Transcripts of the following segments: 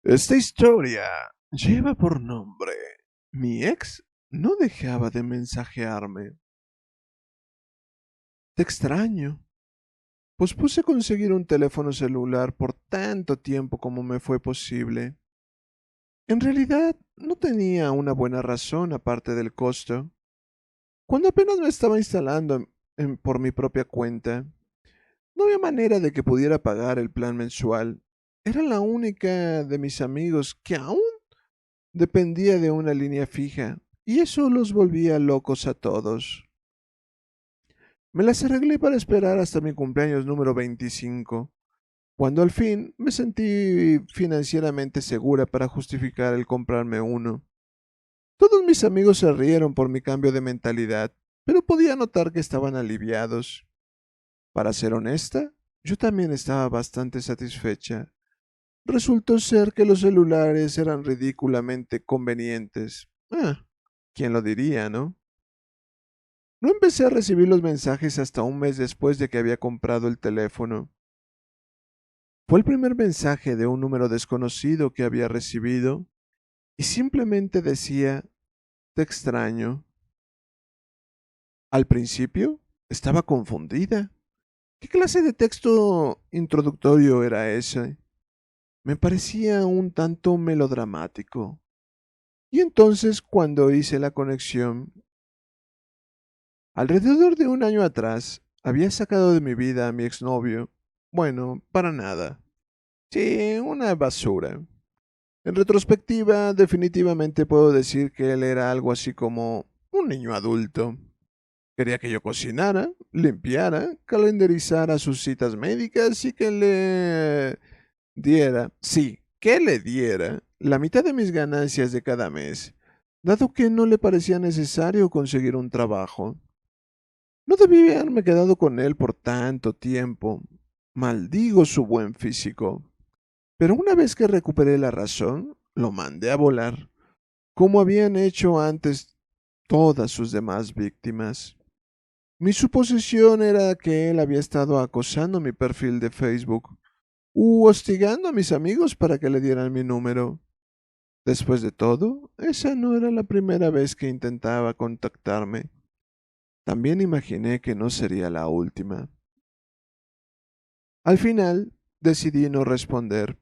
Esta historia lleva por nombre Mi ex no dejaba de mensajearme. Te extraño. Pospuse conseguir un teléfono celular por tanto tiempo como me fue posible. En realidad, no tenía una buena razón aparte del costo. Cuando apenas me estaba instalando por mi propia cuenta, no había manera de que pudiera pagar el plan mensual. Era la única de mis amigos que aún dependía de una línea fija, y eso los volvía locos a todos. Me las arreglé para esperar hasta mi cumpleaños número 25, cuando al fin me sentí financieramente segura para justificar el comprarme uno. Todos mis amigos se rieron por mi cambio de mentalidad, pero podía notar que estaban aliviados. Para ser honesta, yo también estaba bastante satisfecha. Resultó ser que los celulares eran ridículamente convenientes. ¿Quién lo diría, no? No empecé a recibir los mensajes hasta un mes después de que había comprado el teléfono. Fue el primer mensaje de un número desconocido que había recibido y simplemente decía, te extraño. Al principio estaba confundida. ¿Qué clase de texto introductorio era ese? Me parecía un tanto melodramático. Y entonces, cuando hice la conexión, alrededor de un año atrás, había sacado de mi vida a mi exnovio. Bueno, para nada. Sí, una basura. En retrospectiva, definitivamente puedo decir que él era algo así como un niño adulto. Quería que yo cocinara, limpiara, calendarizara sus citas médicas y que le diera, sí, que le diera la mitad de mis ganancias de cada mes, dado que no le parecía necesario conseguir un trabajo. No debí haberme quedado con él por tanto tiempo. Maldigo su buen físico. Pero una vez que recuperé la razón, lo mandé a volar, como habían hecho antes todas sus demás víctimas. Mi suposición era que él había estado acosando mi perfil de Facebook u hostigando a mis amigos para que le dieran mi número. Después de todo, esa no era la primera vez que intentaba contactarme. También imaginé que no sería la última. Al final, decidí no responder.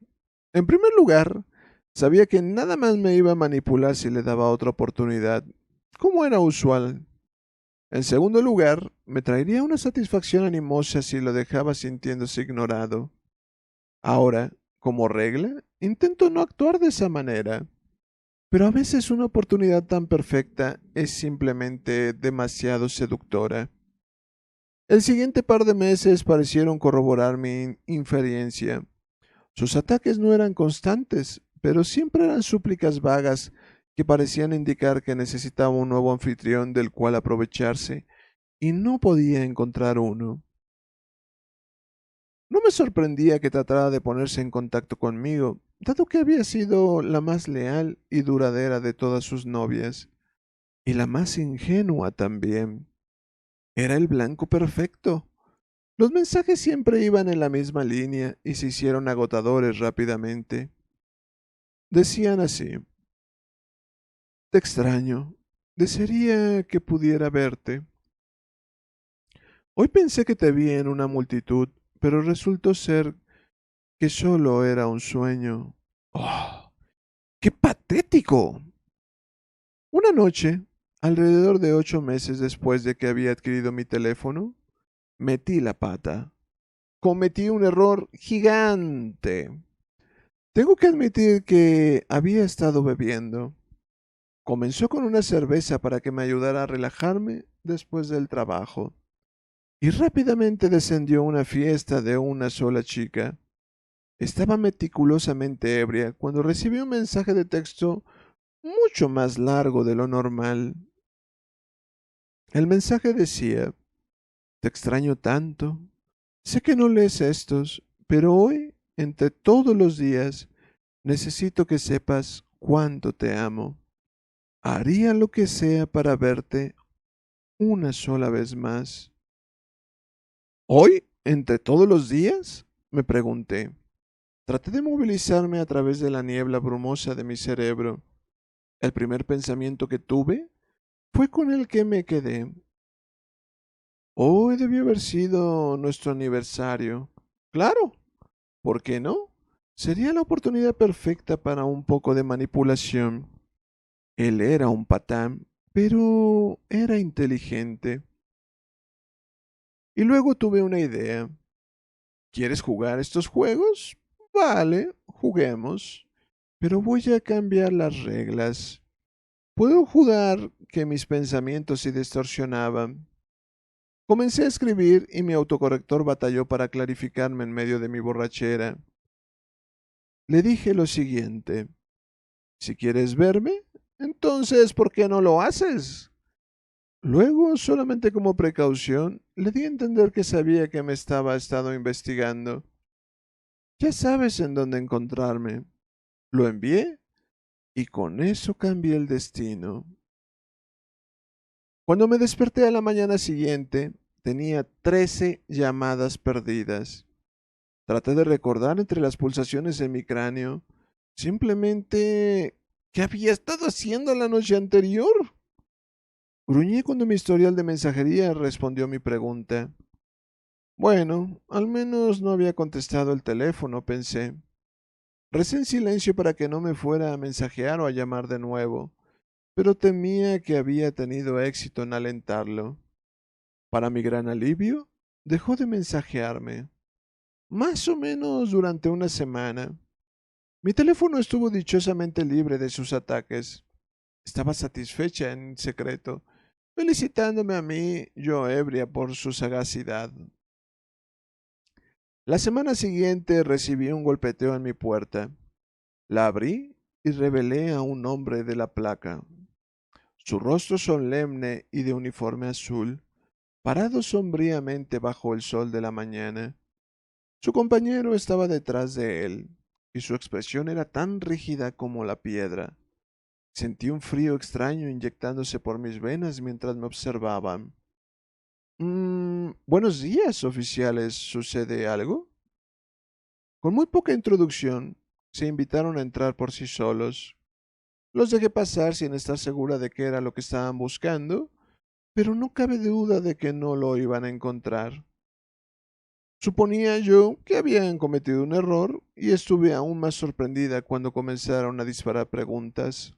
En primer lugar, sabía que nada más me iba a manipular si le daba otra oportunidad, como era usual. En segundo lugar, me traería una satisfacción animosa si lo dejaba sintiéndose ignorado. Ahora, como regla, intento no actuar de esa manera, pero a veces una oportunidad tan perfecta es simplemente demasiado seductora. El siguiente par de meses parecieron corroborar mi inferencia. Sus ataques no eran constantes, pero siempre eran súplicas vagas que parecían indicar que necesitaba un nuevo anfitrión del cual aprovecharse, y no podía encontrar uno. No me sorprendía que tratara de ponerse en contacto conmigo, dado que había sido la más leal y duradera de todas sus novias, y la más ingenua también. Era el blanco perfecto. Los mensajes siempre iban en la misma línea y se hicieron agotadores rápidamente. Decían así: te extraño. Desearía que pudiera verte. Hoy pensé que te vi en una multitud, pero resultó ser que solo era un sueño. ¡Oh! ¡Qué patético! Una noche, alrededor de 8 meses después de que había adquirido mi teléfono, metí la pata. Cometí un error gigante. Tengo que admitir que había estado bebiendo. Comenzó con una cerveza para que me ayudara a relajarme después del trabajo, y rápidamente descendió una fiesta de una sola chica. Estaba meticulosamente ebria cuando recibí un mensaje de texto mucho más largo de lo normal. El mensaje decía: te extraño tanto. Sé que no lees estos, pero hoy, entre todos los días, necesito que sepas cuánto te amo. Haría lo que sea para verte una sola vez más. ¿Hoy, entre todos los días? Me pregunté. Traté de movilizarme a través de la niebla brumosa de mi cerebro. El primer pensamiento que tuve fue con el que me quedé. Hoy debió haber sido nuestro aniversario. Claro, ¿por qué no? Sería la oportunidad perfecta para un poco de manipulación. Él era un patán, pero era inteligente. Y luego tuve una idea. ¿Quieres jugar estos juegos? Vale, juguemos. Pero voy a cambiar las reglas. Puedo jugar que mis pensamientos se distorsionaban. Comencé a escribir y mi autocorrector batalló para clarificarme en medio de mi borrachera. Le dije lo siguiente: si quieres verme, entonces ¿por qué no lo haces? Luego, solamente como precaución, le di a entender que sabía que me estaba estado investigando. Ya sabes en dónde encontrarme. Lo envié y con eso cambié el destino. Cuando me desperté a la mañana siguiente, tenía 13 llamadas perdidas. Traté de recordar entre las pulsaciones en mi cráneo simplemente qué había estado haciendo la noche anterior. Gruñí cuando mi historial de mensajería respondió mi pregunta. Bueno, al menos no había contestado el teléfono, pensé. Recé en silencio para que no me fuera a mensajear o a llamar de nuevo, pero temía que había tenido éxito en alentarlo. Para mi gran alivio, dejó de mensajearme, más o menos durante una semana. Mi teléfono estuvo dichosamente libre de sus ataques. Estaba satisfecha en secreto, felicitándome a mí, yo ebria, por su sagacidad. La semana siguiente recibí un golpeteo en mi puerta. La abrí y revelé a un hombre de la placa. Su rostro solemne y de uniforme azul, parado sombríamente bajo el sol de la mañana. Su compañero estaba detrás de él, y su expresión era tan rígida como la piedra. Sentí un frío extraño inyectándose por mis venas mientras me observaban. Buenos días, oficiales. ¿Sucede algo? Con muy poca introducción, se invitaron a entrar por sí solos. Los dejé pasar sin estar segura de qué era lo que estaban buscando, pero no cabe duda de que no lo iban a encontrar. Suponía yo que habían cometido un error y estuve aún más sorprendida cuando comenzaron a disparar preguntas.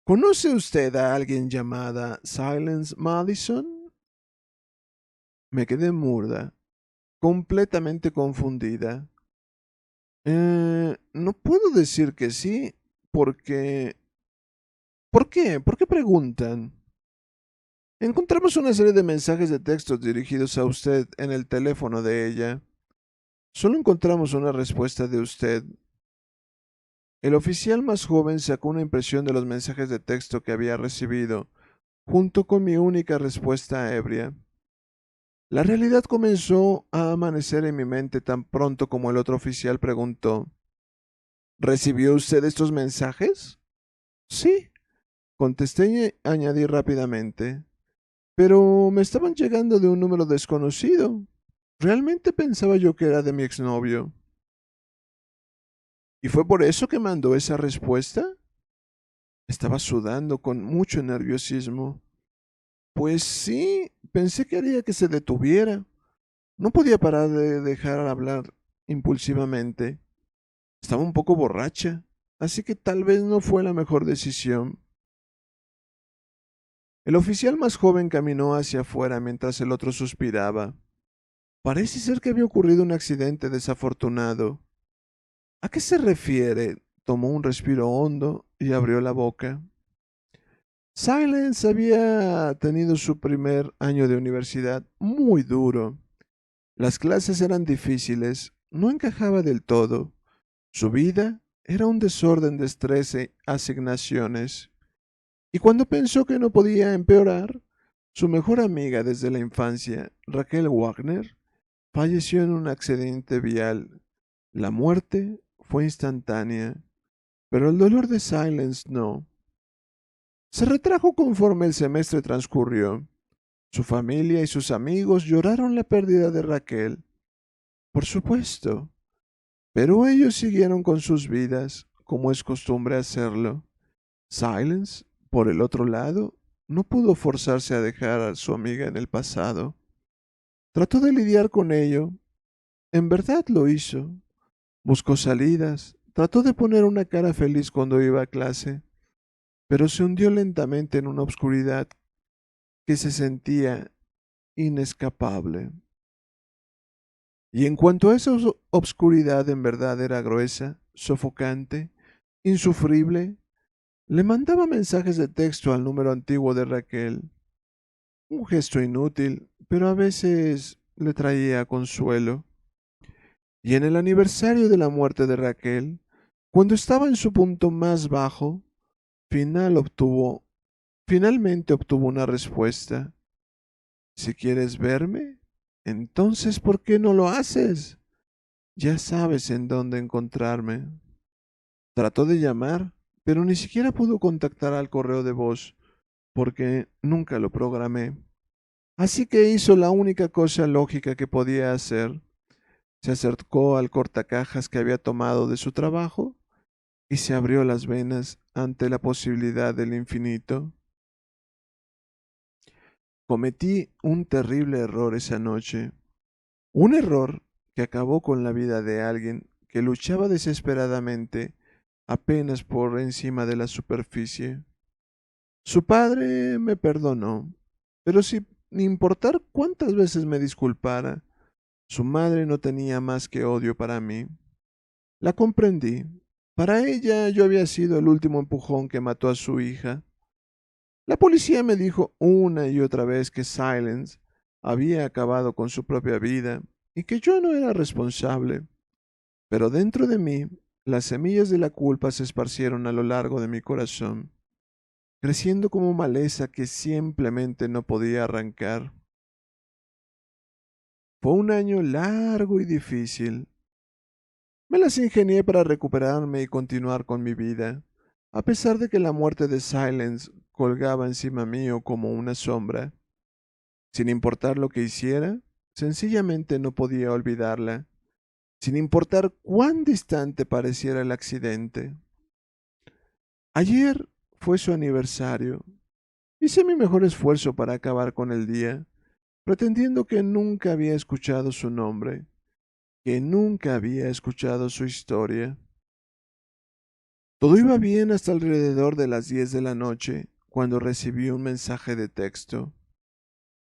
¿Conoce usted a alguien llamada Silence Madison? Me quedé muda, completamente confundida. No puedo decir que sí, porque... ¿Por qué? ¿Por qué preguntan? Encontramos una serie de mensajes de textos dirigidos a usted en el teléfono de ella. Solo encontramos una respuesta de usted. El oficial más joven sacó una impresión de los mensajes de texto que había recibido, junto con mi única respuesta ebria. La realidad comenzó a amanecer en mi mente tan pronto como el otro oficial preguntó: ¿recibió usted estos mensajes? Sí, contesté y añadí rápidamente. Pero me estaban llegando de un número desconocido. Realmente pensaba yo que era de mi exnovio. ¿Y fue por eso que mandó esa respuesta? Estaba sudando con mucho nerviosismo. Pues sí, pensé que haría que se detuviera. No podía parar de dejar hablar impulsivamente. Estaba un poco borracha, así que tal vez no fue la mejor decisión. El oficial más joven caminó hacia afuera mientras el otro suspiraba. Parece ser que había ocurrido un accidente desafortunado. ¿A qué se refiere? Tomó un respiro hondo y abrió la boca. Silence había tenido su primer año de universidad muy duro. Las clases eran difíciles, no encajaba del todo. Su vida era un desorden de estrés y asignaciones. Y cuando pensó que no podía empeorar, su mejor amiga desde la infancia, Raquel Wagner, falleció en un accidente vial. La muerte fue instantánea, pero el dolor de Silence no. Se retrajo conforme el semestre transcurrió. Su familia y sus amigos lloraron la pérdida de Raquel. Por supuesto, Pero ellos siguieron con sus vidas, como es costumbre hacerlo. Silence, por el otro lado, no pudo forzarse a dejar a su amiga en el pasado. Trató de lidiar con ello. En verdad lo hizo. Buscó salidas. Trató de poner una cara feliz cuando iba a clase, pero se hundió lentamente en una oscuridad que se sentía inescapable. Y en cuanto a esa obscuridad en verdad era gruesa, sofocante, insufrible, le mandaba mensajes de texto al número antiguo de Raquel. Un gesto inútil, pero a veces le traía consuelo. Y en el aniversario de la muerte de Raquel, cuando estaba en su punto más bajo, finalmente obtuvo una respuesta. Si quieres verme, entonces ¿por qué no lo haces? Ya sabes en dónde encontrarme. Trató de llamar, pero ni siquiera pudo contactar al correo de voz, porque nunca lo programé. Así que hizo la única cosa lógica que podía hacer. Se acercó al cortacajas que había tomado de su trabajo y se abrió las venas ante la posibilidad del infinito. Cometí un terrible error esa noche, un error que acabó con la vida de alguien que luchaba desesperadamente apenas por encima de la superficie. Su padre me perdonó, pero sin importar cuántas veces me disculpara, su madre no tenía más que odio para mí. La comprendí. Para ella yo había sido el último empujón que mató a su hija. La policía me dijo una y otra vez que Silence había acabado con su propia vida y que yo no era responsable. Pero dentro de mí, las semillas de la culpa se esparcieron a lo largo de mi corazón, creciendo como maleza que simplemente no podía arrancar. Fue un año largo y difícil. Me las ingenié para recuperarme y continuar con mi vida, a pesar de que la muerte de Silence colgaba encima mío como una sombra. Sin importar lo que hiciera, sencillamente no podía olvidarla, sin importar cuán distante pareciera el accidente. Ayer fue su aniversario. Hice mi mejor esfuerzo para acabar con el día, pretendiendo que nunca había escuchado su nombre, que nunca había escuchado su historia. Todo iba bien hasta alrededor de las 10 de la noche, cuando recibí un mensaje de texto.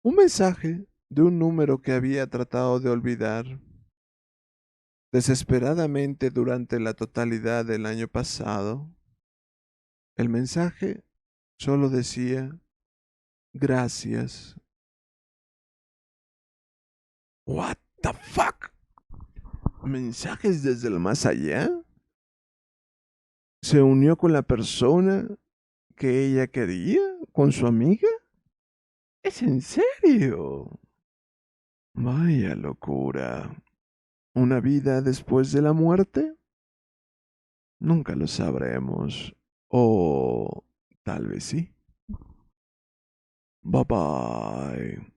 Un mensaje de un número que había tratado de olvidar desesperadamente durante la totalidad del año pasado. El mensaje solo decía, gracias. What the fuck? ¿Mensajes desde el más allá? ¿Se unió con la persona que ella quería? ¿Con su amiga? ¿Es en serio? Vaya locura. ¿Una vida después de la muerte? Nunca lo sabremos. O tal vez sí. Bye bye.